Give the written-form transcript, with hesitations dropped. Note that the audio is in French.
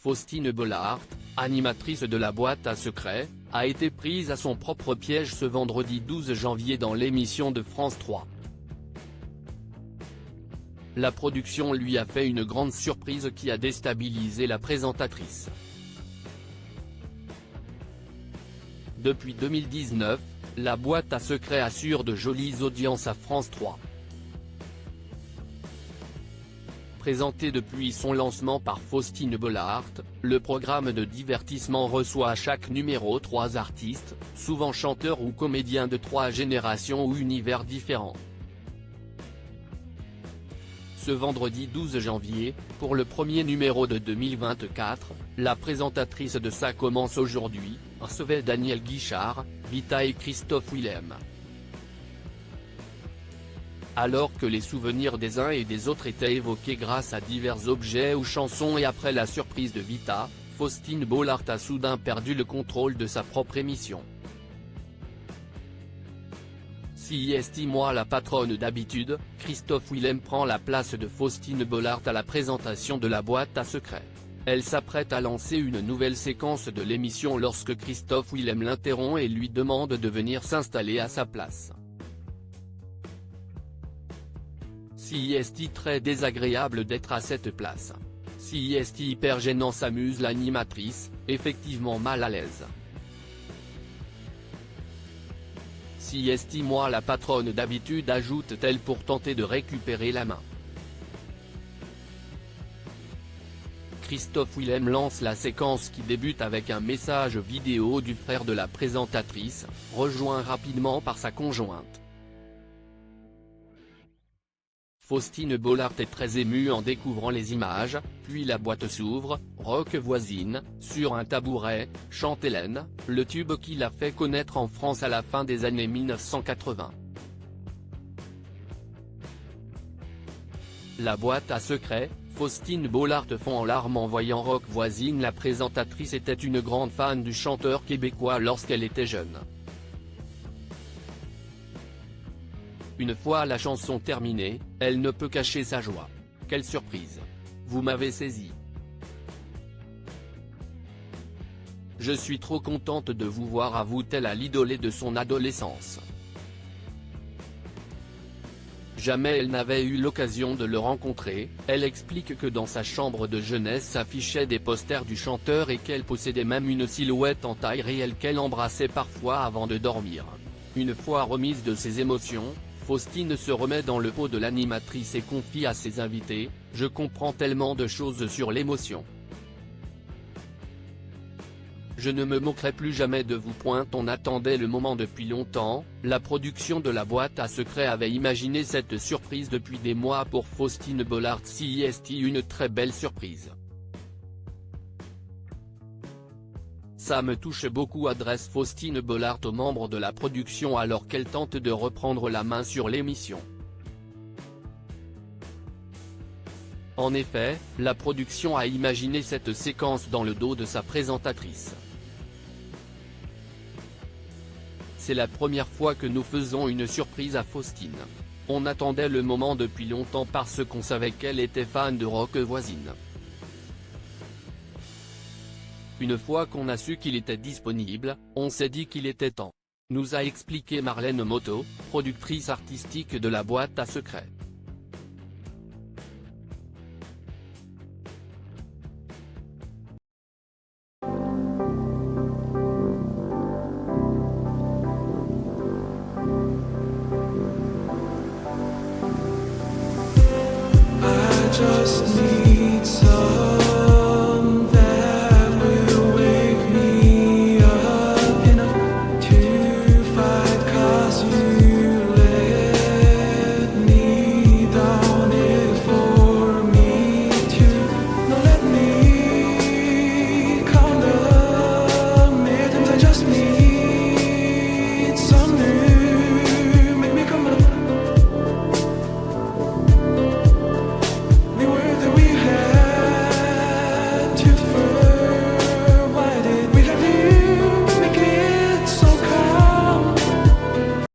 Faustine Bollaert, animatrice de la boîte à secrets, a été prise à son propre piège ce vendredi 12 janvier dans l'émission de France 3. La production lui a fait une grande surprise qui a déstabilisé la présentatrice. Depuis 2019, la boîte à secrets assure de jolies audiences à France 3. Présenté depuis son lancement par Faustine Bollaert, le programme de divertissement reçoit à chaque numéro 3 artistes, souvent chanteurs ou comédiens de 3 générations ou univers différents. Ce vendredi 12 janvier, pour le premier numéro de 2024, la présentatrice de Ça commence aujourd'hui, recevait Daniel Guichard, Vita et Christophe Willem. Alors que les souvenirs des uns et des autres étaient évoqués grâce à divers objets ou chansons et après la surprise de Vita, Faustine Bollaert a soudain perdu le contrôle de sa propre émission. Si estime-moi la patronne d'habitude, Christophe Willem prend la place de Faustine Bollaert à la présentation de la boîte à secrets. Elle s'apprête à lancer une nouvelle séquence de l'émission lorsque Christophe Willem l'interrompt et lui demande de venir s'installer à sa place. Si est très désagréable d'être à cette place. Si est hyper gênant s'amuse l'animatrice, effectivement mal à l'aise. Si estime-moi la patronne d'habitude ajoute-t-elle pour tenter de récupérer la main. Christophe Willem lance la séquence qui débute avec un message vidéo du frère de la présentatrice, rejoint rapidement par sa conjointe. Faustine Bollaert est très émue en découvrant les images, puis la boîte s'ouvre, rock voisine, sur un tabouret, chante Hélène, le tube qui l'a fait connaître en France à la fin des années 1980. La boîte à secrets, Faustine Bollaert fond en larmes en voyant rock voisine. La présentatrice était une grande fan du chanteur québécois lorsqu'elle était jeune. Une fois la chanson terminée, elle ne peut cacher sa joie. Quelle surprise! Vous m'avez saisi. Je suis trop contente de vous voir, avoue-t-elle à l'idolé de son adolescence. Jamais elle n'avait eu l'occasion de le rencontrer, elle explique que dans sa chambre de jeunesse s'affichaient des posters du chanteur et qu'elle possédait même une silhouette en taille réelle qu'elle embrassait parfois avant de dormir. Une fois remise de ses émotions, Faustine se remet dans le pot de l'animatrice et confie à ses invités « Je comprends tellement de choses sur l'émotion. Je ne me moquerai plus jamais de vous. On attendait le moment depuis longtemps, la production de la boîte à secrets avait imaginé cette surprise depuis des mois pour Faustine Bollaert. C'est une très belle surprise. Ça me touche beaucoup, adresse Faustine Bollaert aux membres de la production alors qu'elle tente de reprendre la main sur l'émission. En effet, la production a imaginé cette séquence dans le dos de sa présentatrice. C'est la première fois que nous faisons une surprise à Faustine. On attendait le moment depuis longtemps parce qu'on savait qu'elle était fan de rock voisine. Une fois qu'on a su qu'il était disponible, on s'est dit qu'il était temps. Nous a expliqué Marlène Moto, productrice artistique de la boîte à secrets. Just